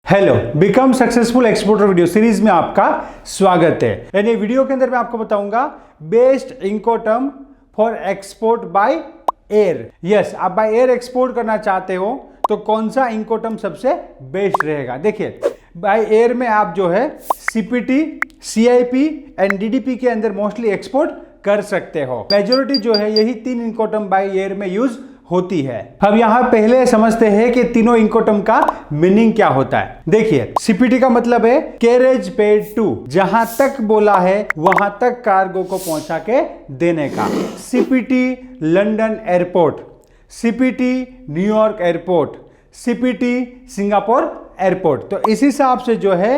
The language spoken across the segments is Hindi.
Hello, become successful exporter video series में आपका स्वागत है। यानी वीडियो के अंदर मैं आपको बताऊंगा best incoterm for export by air. Yes, आप बाय एयर एक्सपोर्ट करना चाहते हो तो कौन सा इंकोटर्म सबसे बेस्ट रहेगा। देखिए, बाय एयर में आप जो है सीपीटी, सीआईपी एंड डीडीपी के अंदर मोस्टली एक्सपोर्ट कर सकते हो। मेजोरिटी जो है यही तीन इंकोटर्म बाय एयर में यूज होती है। अब यहां पहले समझते हैं कि तीनों इंकोटर्म का मीनिंग क्या होता है। देखिए, सीपीटी का मतलब है कैरेज पेड टू, जहां तक बोला है वहां तक कार्गो को पहुंचा के देने का। CPT London airport, CPT New York airport, CPT Singapore airport. तो इस हिसाब से जो है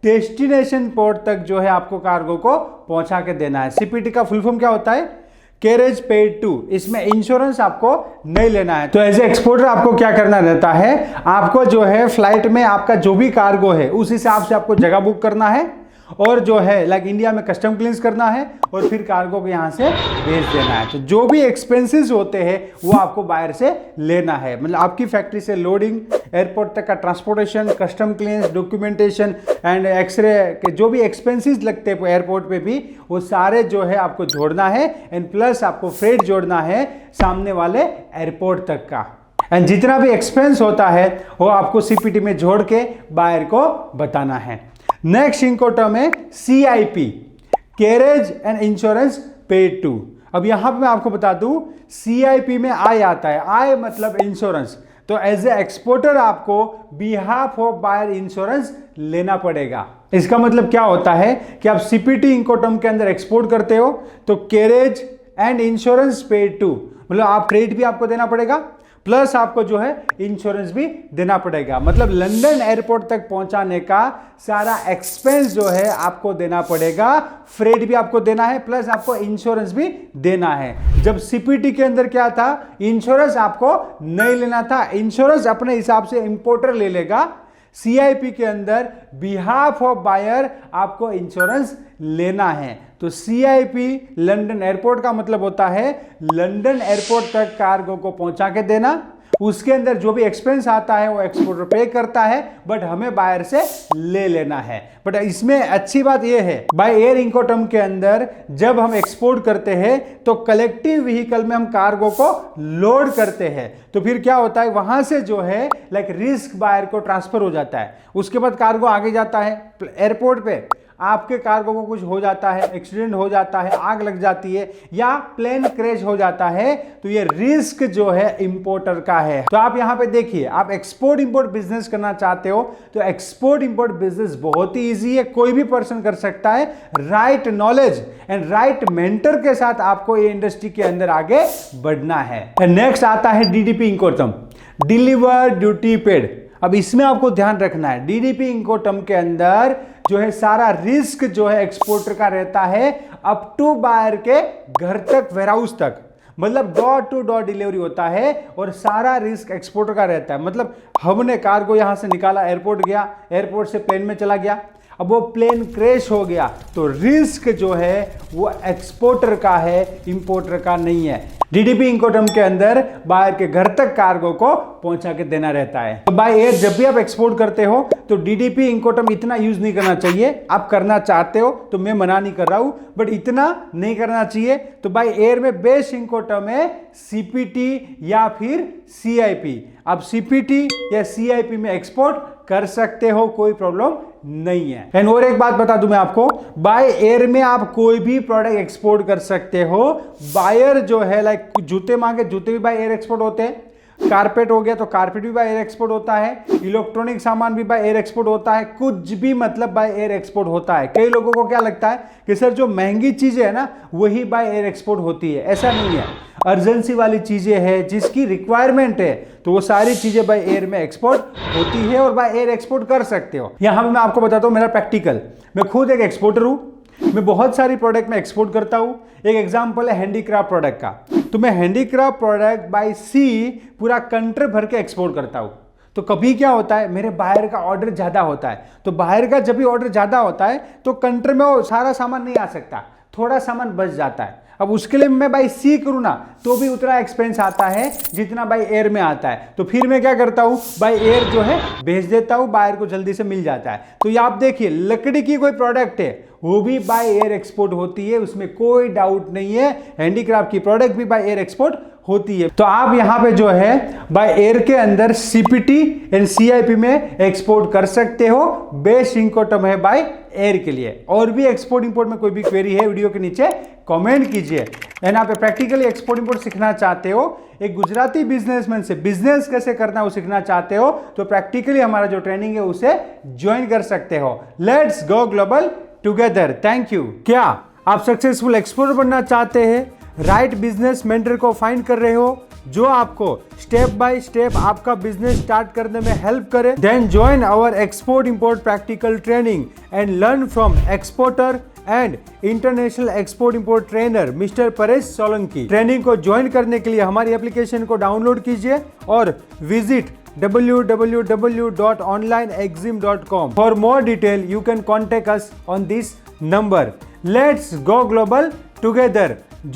डेस्टिनेशन पोर्ट तक जो है आपको कार्गो को पहुंचा के देना है। सीपीटी का फुल फॉर्म क्या होता है? Carriage paid to. इसमें इंश्योरेंस आपको नहीं लेना है। तो एज ए एक्सपोर्टर आपको क्या करना रहता है, आपको जो है फ्लाइट में आपका जो भी कार्गो है उस हिसाब से आपको जगह बुक करना है और जो है लाइक इंडिया में कस्टम क्लियरेंस करना है और फिर कार्गो को यहां से भेज देना है। तो जो भी एक्सपेंसेस होते हैं वो आपको बाहर से लेना है। मतलब आपकी फैक्ट्री से लोडिंग, एयरपोर्ट तक का transportation, custom clearance, documentation and X ray के जो भी एक्सपेंसेस लगते हैं एयरपोर्ट पे भी, वो सारे जो है आपको जोड़ना है एंड प्लस आपको फ्रेट जोड़ना है सामने वाले एयरपोर्ट तक का। एंड जितना भी एक्सपेंस होता है वो आपको सीपीटी में जोड़ के बायर को बताना है। नेक्स्ट इंकोटर्म है CIP, carriage and insurance paid to. अब यहां पे मैं आपको बता दूं, सीआईपी में आई आता है। आई मतलब इंश्योरेंस। तो एज ए एक्सपोर्टर आपको बिहाफ ऑफ बायर इंश्योरेंस लेना पड़ेगा। इसका मतलब क्या होता है कि आप सीपीटी इंकोटर्म के अंदर एक्सपोर्ट करते हो तो carriage and insurance paid to, मतलब आप फ्रेट भी आपको देना पड़ेगा प्लस आपको जो है इंश्योरेंस भी देना पड़ेगा। मतलब लंदन एयरपोर्ट तक पहुंचाने का सारा एक्सपेंस जो है आपको देना पड़ेगा, फ्रेट भी आपको देना है प्लस आपको इंश्योरेंस भी देना है। जब सीपीटी के अंदर क्या था, इंश्योरेंस आपको नहीं लेना था, इंश्योरेंस अपने हिसाब से इंपोर्टर ले लेगा। सीआईपी के अंदर बिहाफ ऑफ बायर आपको इंश्योरेंस लेना है। तो सीआईपी लंदन एयरपोर्ट का मतलब होता है लंदन एयरपोर्ट तक कार्गो को पहुंचा के देना। उसके अंदर जो भी एक्सपेंस आता है वो एक्सपोर्टर पे करता है, बट हमें बायर से ले लेना है। बट इसमें अच्छी बात यह है, बाय एयर इंकोटर्म के अंदर जब हम एक्सपोर्ट करते हैं तो कलेक्टिव व्हीकल में हम कार्गो को लोड करते हैं। तो फिर क्या होता है, वहां से जो है लाइक रिस्क बायर को ट्रांसफर हो जाता है। उसके बाद कार्गो आगे जाता है एयरपोर्ट पे, आपके कार्गो को कुछ हो जाता है, एक्सीडेंट हो जाता है, आग लग जाती है या प्लेन क्रैश हो जाता है, तो ये रिस्क जो है इंपोर्टर का है। तो आप यहां पे देखिए, आप एक्सपोर्ट इंपोर्ट बिजनेस करना चाहते हो तो एक्सपोर्ट इंपोर्ट बिजनेस बहुत ही इजी है, कोई भी पर्सन कर सकता है। Right knowledge and right mentor के साथ आपको ये इंडस्ट्री के अंदर आगे बढ़ना है। नेक्स्ट आता है डीडीपी इंकोटर्म, डिलीवर ड्यूटी पेड। अब इसमें आपको ध्यान रखना है, डीडीपी इंकोटर्म के अंदर जो है सारा रिस्क जो है एक्सपोर्टर का रहता है अप टू बायर के घर तक, वेयरहाउस तक। मतलब डोर टू डोर डिलीवरी होता है और सारा रिस्क एक्सपोर्टर का रहता है। मतलब हमने कार्गो यहां से निकाला, एयरपोर्ट गया, एयरपोर्ट से प्लेन में चला गया, अब वो प्लेन क्रैश हो गया तो रिस्क जो है वो एक्सपोर्टर का है, इंपोर्टर का नहीं है। डीडीपी इंकोटर्म के अंदर बायर के घर तक कार्गो को पहुंचा के देना रहता है। तो बाय एयर जब भी आप एक्सपोर्ट करते हो तो डीडीपी इंकोटर्म इतना यूज नहीं करना चाहिए। आप करना चाहते हो तो मैं मना नहीं कर रहा हूं, बट इतना नहीं करना चाहिए। तो बाय एयर में बेस्ट इंकोटर्म है सीपीटी या फिर सीआईपी। आप सीपीटी या सीआईपी में एक्सपोर्ट कर सकते हो, कोई प्रॉब्लम नहीं है। एंड और एक बात बता दूं मैं आपको, बाय एयर में आप कोई भी प्रोडक्ट एक्सपोर्ट कर सकते हो। बायर जो है लाइक जूते मांगे, जूते भी बाय एयर एक्सपोर्ट होते हैं। कारपेट हो गया तो कारपेट भी बाय एयर एक्सपोर्ट होता है। इलेक्ट्रॉनिक सामान भी बाय एयर एक्सपोर्ट होता है। कुछ भी मतलब बाय एयर एक्सपोर्ट होता है। कई लोगों को क्या लगता है कि सर जो महंगी चीजें है ना वही बाय एयर एक्सपोर्ट होती है, ऐसा नहीं है। अर्जेंसी वाली चीजें हैं जिसकी रिक्वायरमेंट है तो वो सारी चीजें बाय एयर में एक्सपोर्ट होती है और बाय एयर एक्सपोर्ट कर सकते हो। यहां मैं आपको बताता हूं मेरा प्रैक्टिकल, मैं खुद एक एक्सपोर्टर हूं, मैं बहुत सारी प्रोडक्ट में एक्सपोर्ट करता हूं। एक एग्जांपल है हैंडीक्राफ्ट प्रोडक्ट का, तो मैं हैंडीक्राफ्ट प्रोडक्ट बाय सी पूरा कंट्री भर के एक्सपोर्ट करता हूं। तो कभी क्या होता है, मेरे बाहर का ऑर्डर ज्यादा होता है, तो बाहर का जब भी ऑर्डर ज्यादा होता है तो कंट्री में वो सारा सामान नहीं आ सकता, थोड़ा सामान बच जाता है। अब उसके लिए मैं बाई सी करूँ ना तो भी उतना एक्सपेंस आता है जितना बाई एयर में आता है। तो फिर मैं क्या करता हूँ, बाई एयर जो है भेज देता हूँ, बायर को जल्दी से मिल जाता है। तो ये आप देखिए लकड़ी की कोई प्रोडक्ट है वो भी बाय एयर एक्सपोर्ट होती है, उसमें कोई डाउट नहीं है। हैंडीक्राफ्ट की प्रोडक्ट भी बाय एयर एक्सपोर्ट होती है। तो आप यहां पे जो है बाय एयर के अंदर सीपीटी एंड सीआईपी में एक्सपोर्ट कर सकते हो। बेस्ट इंकोटम है बाय एयर के लिए। और भी एक्सपोर्ट इंपोर्ट में कोई भी क्वेरी है वीडियो के नीचे कमेंट कीजिए। एंड आप प्रैक्टिकली एक्सपोर्ट इंपोर्ट सीखना चाहते हो, एक गुजराती बिजनेसमैन से बिजनेस कैसे करना है वो सीखना चाहते हो, तो प्रैक्टिकली हमारा जो ट्रेनिंग है उसे ज्वाइन कर सकते हो। Let's go global together. Thank you. क्या आप सक्सेसफुल एक्सपोर्टर बनना चाहते हैं, राइट बिजनेस मेंटर को फाइंड कर रहे हो जो आपको स्टेप बाय स्टेप आपका बिजनेस स्टार्ट करने में हेल्प करे? Then join our export import practical training and learn from exporter and international export import trainer mister Paresh Solanki. Training को ज्वाइन करने के लिए हमारी एप्लीकेशन को डाउनलोड कीजिए और visit www.onlineexim.com. For more detail, you can contact us on this number. Let's go global together.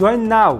Join now.